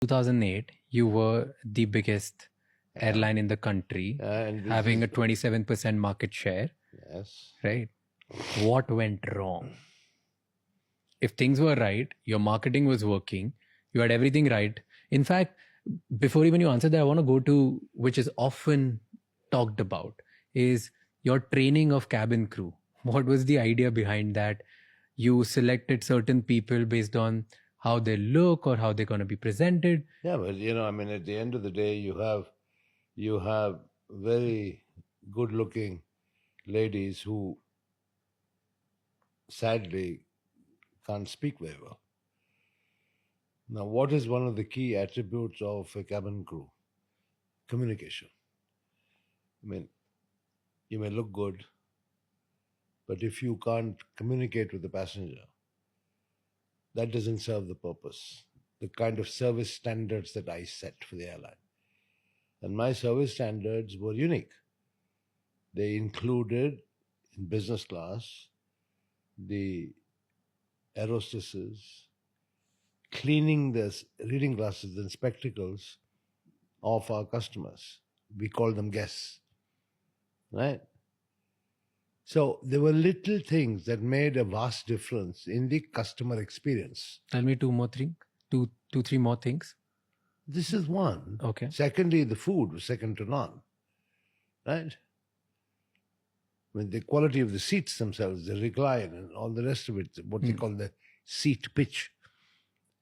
2008, you were the biggest airline in the country, And this having is- a 27% market share, Yes. right? What went wrong? If things were right, your marketing was working, you had everything right. In fact, before even you answer that, I want to go to, which is often talked about, is your training of cabin crew. What was the idea behind that? You selected certain people based on how they look or how they're going to be presented. Yeah, but I mean, at the end of the day, you have very good-looking ladies who sadly can't speak very well. Now, what is one of the key attributes of a cabin crew? Communication. I mean, you may look good, but if you can't communicate with the passenger, that doesn't serve the purpose. The kind of service standards that I set for the airline. And my service standards were unique. They included, in business class, the air hostesses cleaning the reading glasses and spectacles of our customers. We call them guests, right? So there were little things that made a vast difference in the customer experience. Tell me three more things. This is one. Okay. Secondly, the food was second to none, right? I mean, the quality of the seats themselves, the recline and all the rest of it, what they call the seat pitch,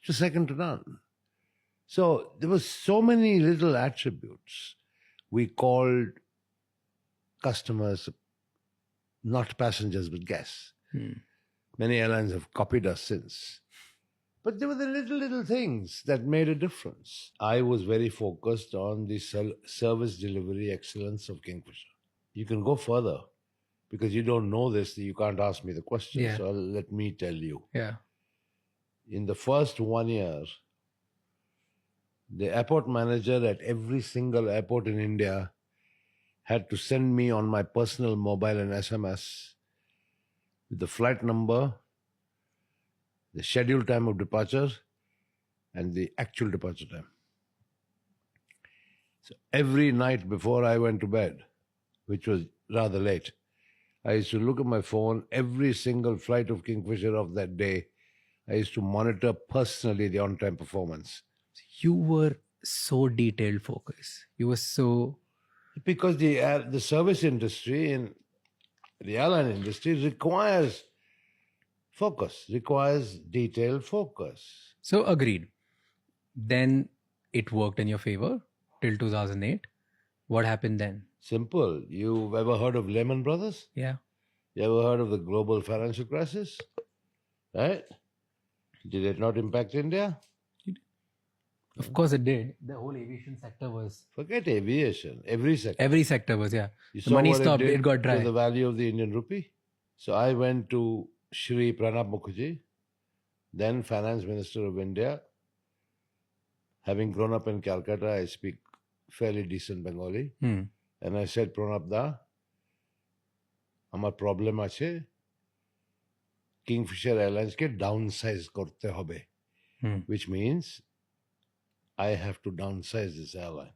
it was second to none. So there were so many little attributes. We called customers not passengers but guests. Many airlines have copied us since. But there were the little things that made a difference. I was very focused on the service delivery excellence of Kingfisher. You can go further because you don't know this, you can't ask me the question. Yeah. So let me tell you. Yeah. In the first 1 year, the airport manager at every single airport in India had to send me on my personal mobile and SMS with the flight number, the scheduled time of departure, and the actual departure time. So every night before I went to bed, which was rather late, I used to look at my phone, every single flight of Kingfisher of that day. I used to monitor personally the on-time performance. You were so detailed focused. You were so... Because the service industry and the airline industry requires focus, requires detailed focus. So agreed. Then it worked in your favor till 2008. What happened then? Simple. You've ever heard of Lehman Brothers? Yeah. You ever heard of the global financial crisis? Right? Did it not impact India? Of course it did. The whole aviation sector was... Forget aviation. Every sector. Every sector was, yeah. You The saw money what stopped. did It got dry. to the value of the Indian rupee. So I went to Shri Pranab Mukherjee, then Finance Minister of India. Having grown up in Calcutta, I speak fairly decent Bengali. And I said, Pranab da, আমার problem আছে Kingfisher Airlines কে downsize করতে হবে, which means I have to downsize this airline.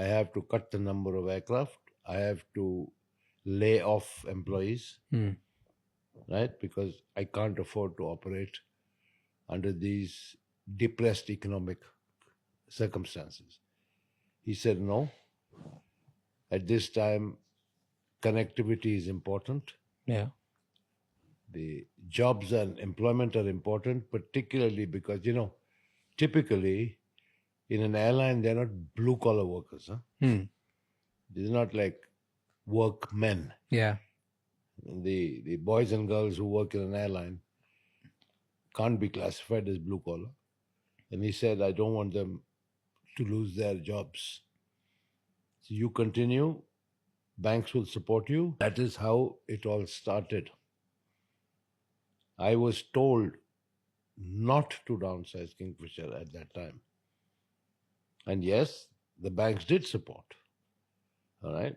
I have to cut the number of aircraft. I have to lay off employees, right? Because I can't afford to operate under these depressed economic circumstances. He said, no. At this time, connectivity is important. Yeah. The jobs and employment are important, particularly because, typically in an airline, they're not blue-collar workers. Huh? They're not like workmen. Yeah. The boys and girls who work in an airline can't be classified as blue-collar. And he said, I don't want them to lose their jobs. So you continue, banks will support you. That is how it all started. I was told not to downsize Kingfisher at that time. And yes, the banks did support. All right.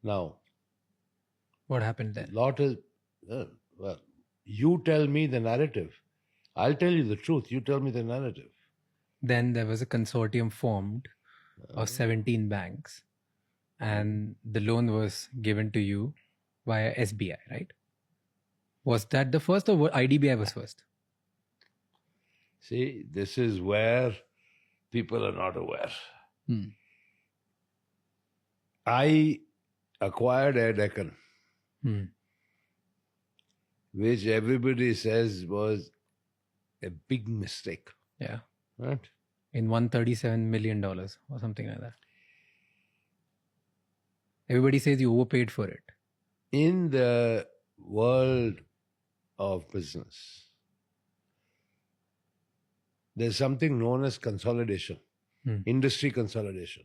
Now, what happened then? Well, you tell me the narrative. I'll tell you the truth. You tell me the narrative. Then there was a consortium formed of 17 banks, and the loan was given to you via SBI, right? Was that the first, or IDBI was first? See, this is where people are not aware. I acquired Air Deccan, which everybody says was a big mistake. Yeah. Right? In $137 million or something like that. Everybody says you overpaid for it. In the world of business, there's something known as consolidation, industry consolidation.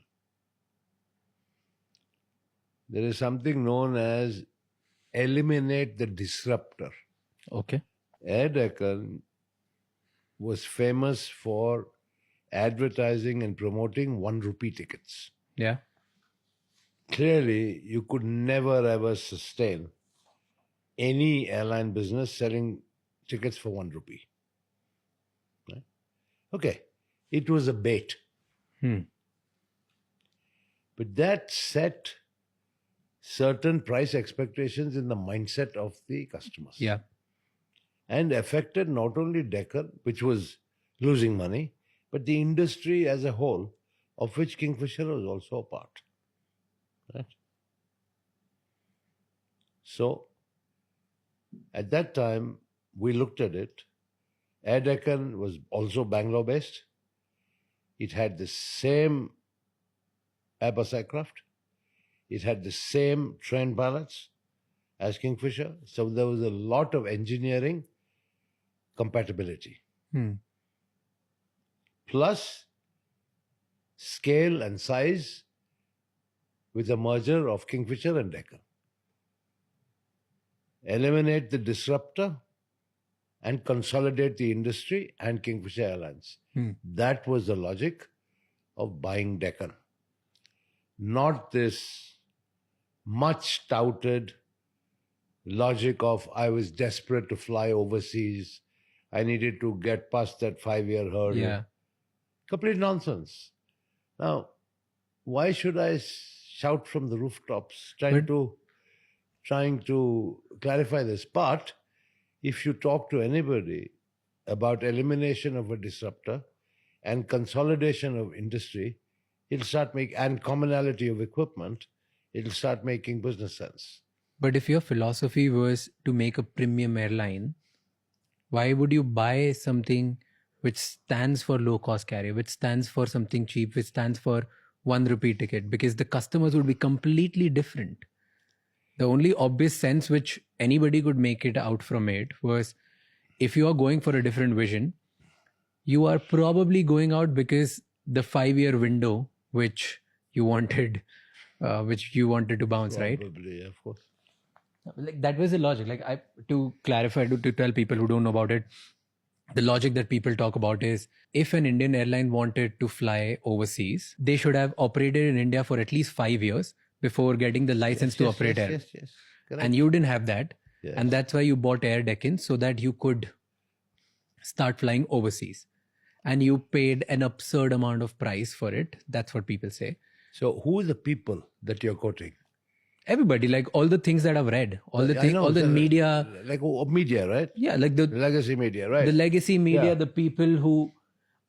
There is something known as eliminate the disruptor. Okay. Air Deccan was famous for advertising and promoting 1 rupee tickets. Yeah. Clearly, you could never ever sustain any airline business selling tickets for 1 rupee. Right? Okay, it was a bait. But that set certain price expectations in the mindset of the customers. Yeah. And affected not only Deccan, which was losing money, but the industry as a whole, of which Kingfisher was also a part. Right? So, at that time, we looked at it. Air Deccan was also Bangalore-based. It had the same Airbus aircraft. It had the same trained pilots as Kingfisher. So there was a lot of engineering compatibility. Plus scale and size with the merger of Kingfisher and Deccan. Eliminate the disruptor and consolidate the industry and Kingfisher Airlines. That was the logic of buying Deccan. Not this much touted logic of I was desperate to fly overseas. I needed to get past that 5-year hurdle. Yeah. Complete nonsense. Now, why should I shout from the rooftops trying to clarify this? But if you talk to anybody about elimination of a disruptor and consolidation of industry, it'll start and commonality of equipment, it'll start making business sense. But if your philosophy was to make a premium airline, why would you buy something which stands for low cost carrier, which stands for something cheap, which stands for 1 rupee ticket? Because the customers would be completely different. The only obvious sense which anybody could make it out from it was, if you are going for a different vision, you are probably going out because the 5-year window which you wanted to bounce, right? Probably, of course. Like that was the logic. Like to clarify, to tell people who don't know about it, the logic that people talk about is, if an Indian airline wanted to fly overseas, they should have operated in India for at least 5 years before getting the license to operate air. Yes. Correct. And you didn't have that. Yes. And that's why you bought Air Deccan, so that you could start flying overseas. And you paid an absurd amount of price for it. That's what people say. So who are the people that you're quoting? Everybody, like all the things that I've read, all the media. Like media, right? Yeah, like the legacy media, right? The legacy media, the people who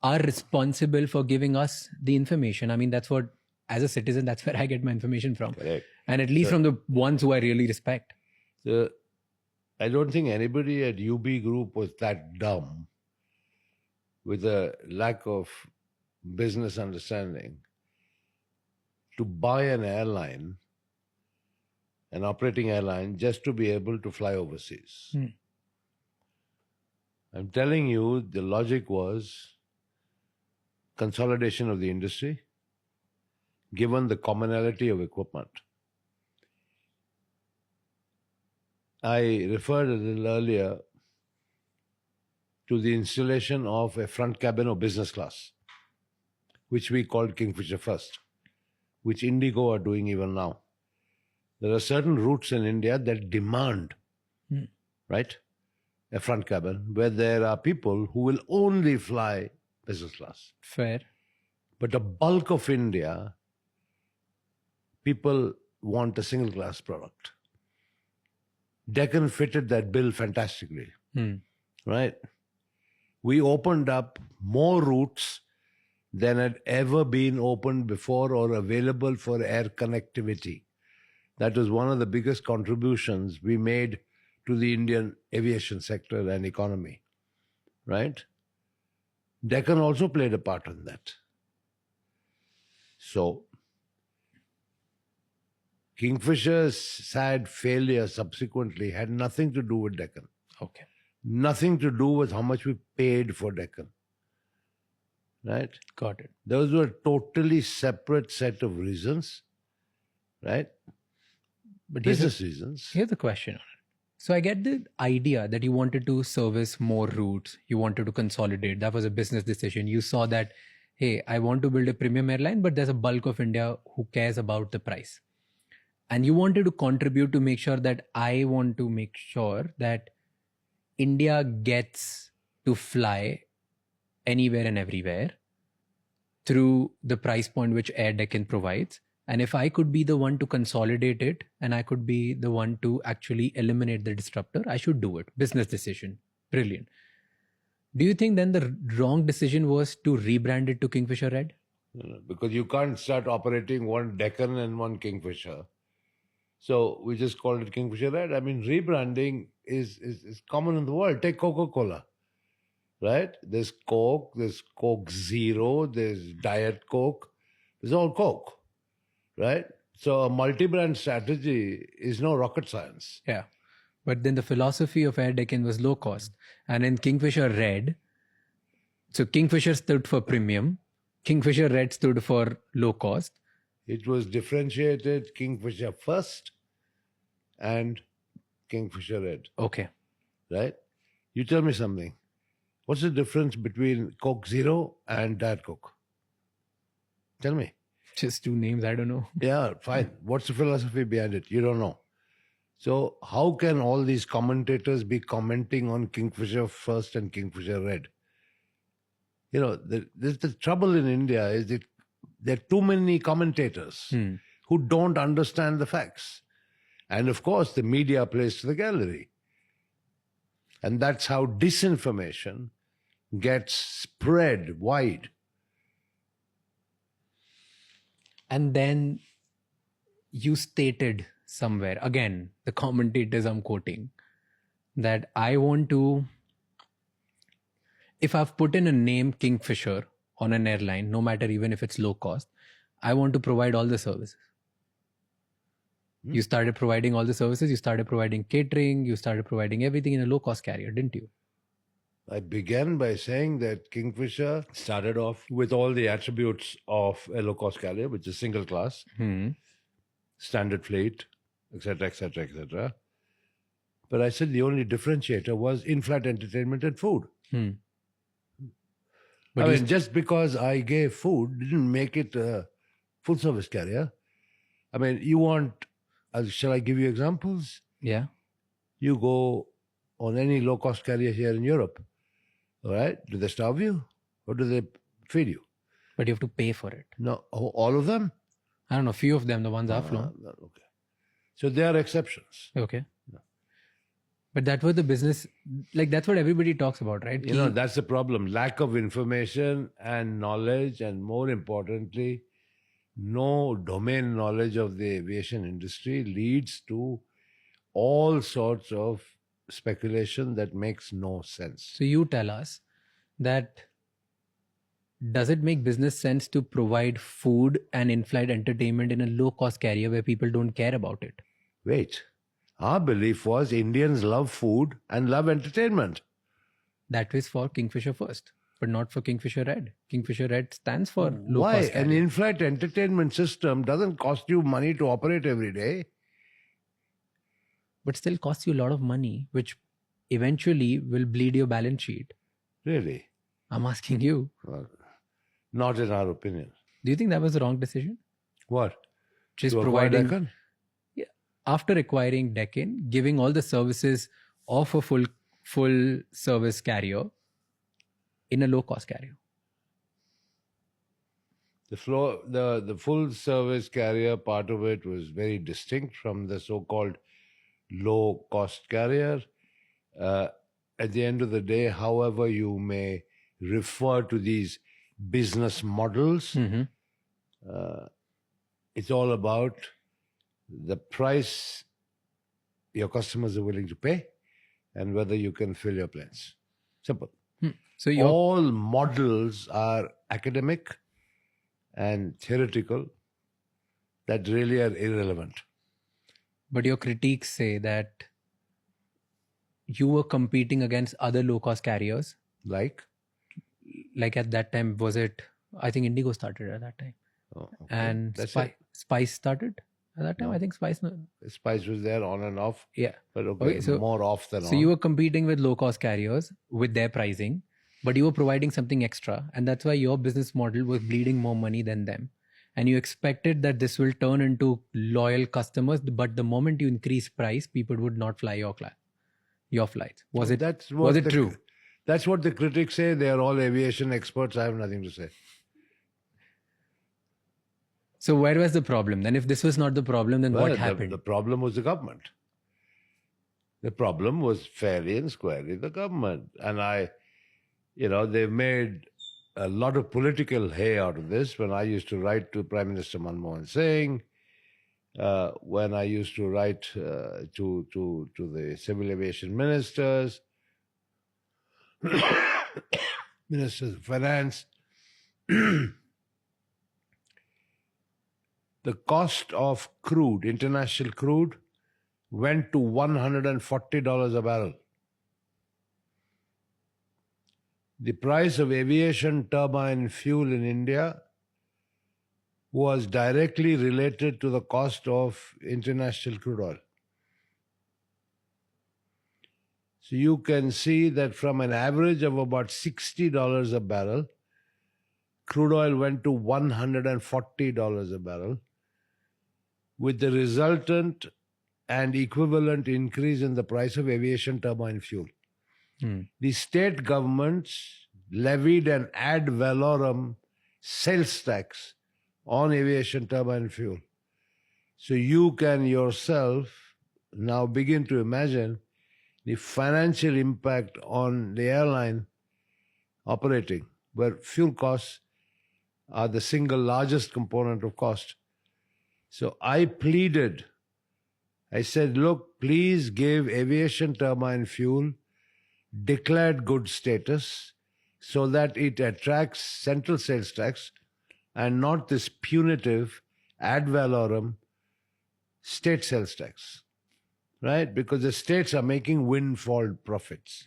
are responsible for giving us the information. I mean, that's what, as a citizen, that's where I get my information from. Correct. And at least from the ones who I really respect. So I don't think anybody at UB Group was that dumb, with a lack of business understanding, to buy an airline, an operating airline, just to be able to fly overseas. I'm telling you, the logic was consolidation of the industry, given the commonality of equipment. I referred a little earlier to the installation of a front cabin of business class, which we called Kingfisher First, which Indigo are doing even now. There are certain routes in India that demand, right, a front cabin, where there are people who will only fly business class. Fair. But the bulk of India, people want a single class product. Deccan fitted that bill fantastically, right? We opened up more routes than had ever been opened before or available for air connectivity. That was one of the biggest contributions we made to the Indian aviation sector and economy, right? Deccan also played a part in that. So, Kingfisher's sad failure subsequently had nothing to do with Deccan. Okay. Nothing to do with how much we paid for Deccan. Right? Got it. Those were a totally separate set of reasons. Right? But business reasons. Here's the question. So I get the idea that you wanted to service more routes. You wanted to consolidate. That was a business decision. You saw that, hey, I want to build a premium airline, but there's a bulk of India who cares about the price. And you wanted to contribute to make sure that I want to make sure that India gets to fly anywhere and everywhere through the price point which Air Deccan provides. And if I could be the one to consolidate it and I could be the one to actually eliminate the disruptor, I should do it. Business decision. Brilliant. Do you think then the wrong decision was to rebrand it to Kingfisher Red? No, because you can't start operating one Deccan and one Kingfisher. So we just called it Kingfisher Red. I mean, rebranding is common in the world. Take Coca-Cola, right? There's Coke, there's Coke Zero, there's Diet Coke. There's all Coke, right? So a multi-brand strategy is no rocket science. Yeah. But then the philosophy of Air Deccan was low cost. And in Kingfisher Red, so Kingfisher stood for premium, Kingfisher Red stood for low cost. It was differentiated Kingfisher first and Kingfisher Red. Okay. Right? You tell me something. What's the difference between Coke Zero and Diet Coke? Tell me. Just two names, I don't know. Yeah, fine. What's the philosophy behind it? You don't know. So how can all these commentators be commenting on Kingfisher first and Kingfisher Red? You know, the trouble in India is that there are too many commentators who don't understand the facts. And of course, the media plays to the gallery. And that's how disinformation gets spread wide. And then you stated somewhere, again, the commentators I'm quoting, that I want to, if I've put in a name Kingfisher on an airline, no matter even if it's low cost, I want to provide all the services. You started providing all the services, you started providing catering, you started providing everything in a low cost carrier, didn't you? I began by saying that Kingfisher started off with all the attributes of a low cost carrier, which is single class, standard fleet, etc., etc., etc. But I said the only differentiator was in-flight entertainment and food. But I mean, just because I gave food didn't make it a full service carrier. I mean, you want, shall I give you examples? Yeah. You go on any low cost carrier here in Europe, all right? Do they starve you or do they feed you? But you have to pay for it. No, all of them? I don't know, few of them, the ones I've flown. Okay. So there are exceptions. Okay. But that was the business, like that's what everybody talks about, right? You know, that's the problem. Lack of information and knowledge, and more importantly, no domain knowledge of the aviation industry leads to all sorts of speculation that makes no sense. So you tell us that, does it make business sense to provide food and in-flight entertainment in a low-cost carrier where people don't care about it? Wait. Our belief was Indians love food and love entertainment. That was for Kingfisher first, but not for Kingfisher Red. Kingfisher Red stands for low-cost Why? carrier. An in-flight entertainment system doesn't cost you money to operate every day. But still costs you a lot of money, which eventually will bleed your balance sheet. Really? I'm asking you. Well, not in our opinion. Do you think that was the wrong decision? What? Just To acquire providing... Deccan? After acquiring Deccan, giving all the services of a full full service carrier in a low cost carrier? The full service carrier part of it was very distinct from the so-called low cost carrier. At the end of the day, however you may refer to these business models, it's all about the price your customers are willing to pay and whether you can fill your planes. Simple. So all models are academic and theoretical that really are irrelevant. But your critiques say that you were competing against other low-cost carriers. Like at that time, was it? I think Indigo started at that time. Oh, okay. And Spice started at that time. No. I think Spice was there on and off. Yeah. But okay, so more off than on. So you were competing with low-cost carriers with their pricing, but you were providing something extra. And that's why your business model was bleeding more money than them. And you expected that this will turn into loyal customers. But the moment you increase price, people would not fly your flights. Was it true? That's what the critics say. They are all aviation experts. I have nothing to say. So where was the problem? Then if this was not the problem, then what happened? The problem was the government. The problem was fairly and squarely the government. And they made a lot of political hay out of this when I used to write to Prime Minister Manmohan Singh, when I used to write to the civil aviation ministers, ministers of finance. The cost of crude, international crude, went to $140 a barrel. The price of aviation turbine fuel in India was directly related to the cost of international crude oil. So you can see that from an average of about $60 a barrel, crude oil went to $140 a barrel, with the resultant and equivalent increase in the price of aviation turbine fuel. The state governments levied an ad valorem sales tax on aviation turbine fuel. So you can yourself now begin to imagine the financial impact on the airline operating, where fuel costs are the single largest component of cost. So I pleaded. I said, look, please give aviation turbine fuel declared good status so that it attracts central sales tax and not this punitive ad valorem state sales tax, right? Because the states are making windfall profits.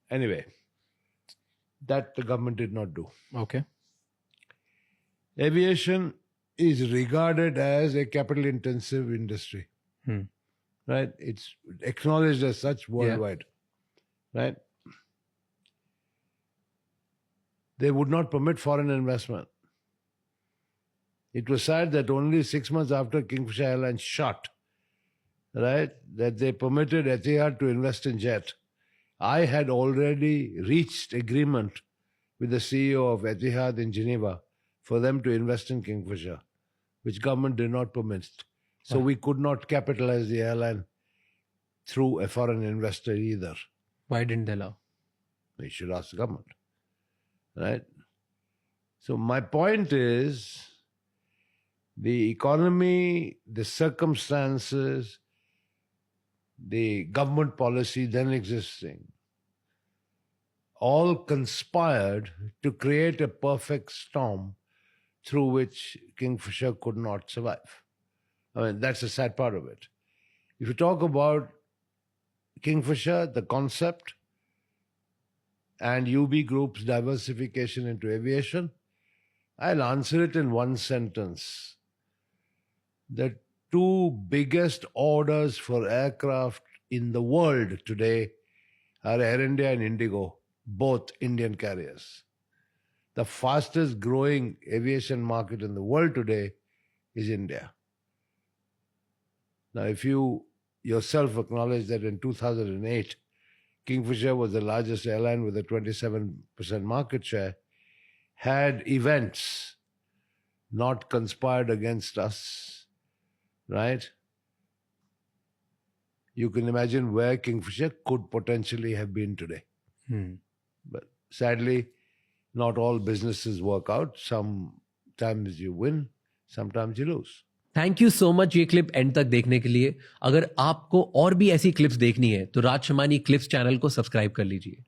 Anyway, that the government did not do. Okay. Aviation is regarded as a capital-intensive industry, right? It's acknowledged as such worldwide, right? They would not permit foreign investment. It was said that only 6 months after Kingfisher Airlines shot, right, that they permitted Etihad to invest in jet. I had already reached agreement with the CEO of Etihad in Geneva for them to invest in Kingfisher, which government did not permit. So we could not capitalize the airline through a foreign investor either. Why didn't they allow? You should ask the government, right? So my point is, the economy, the circumstances, the government policy then existing, all conspired to create a perfect storm through which Kingfisher could not survive. I mean, that's the sad part of it. If you talk about Kingfisher, the concept, and UB Group's diversification into aviation, I'll answer it in one sentence. The two biggest orders for aircraft in the world today are Air India and Indigo, both Indian carriers. The fastest growing aviation market in the world today is India. Now, if you yourself acknowledge that in 2008, Kingfisher was the largest airline with a 27% market share, had events not conspired against us, right? You can imagine where Kingfisher could potentially have been today. Hmm. But sadly, not all businesses work out. Sometimes you win, sometimes you lose. Thank you so much ये clip and तक देखने के लिए. अगर आपको और भी ऐसी क्लिप्स देखनी है तो राज शमानी क्लिप्स चैनल को सब्सक्राइब कर लीजिए.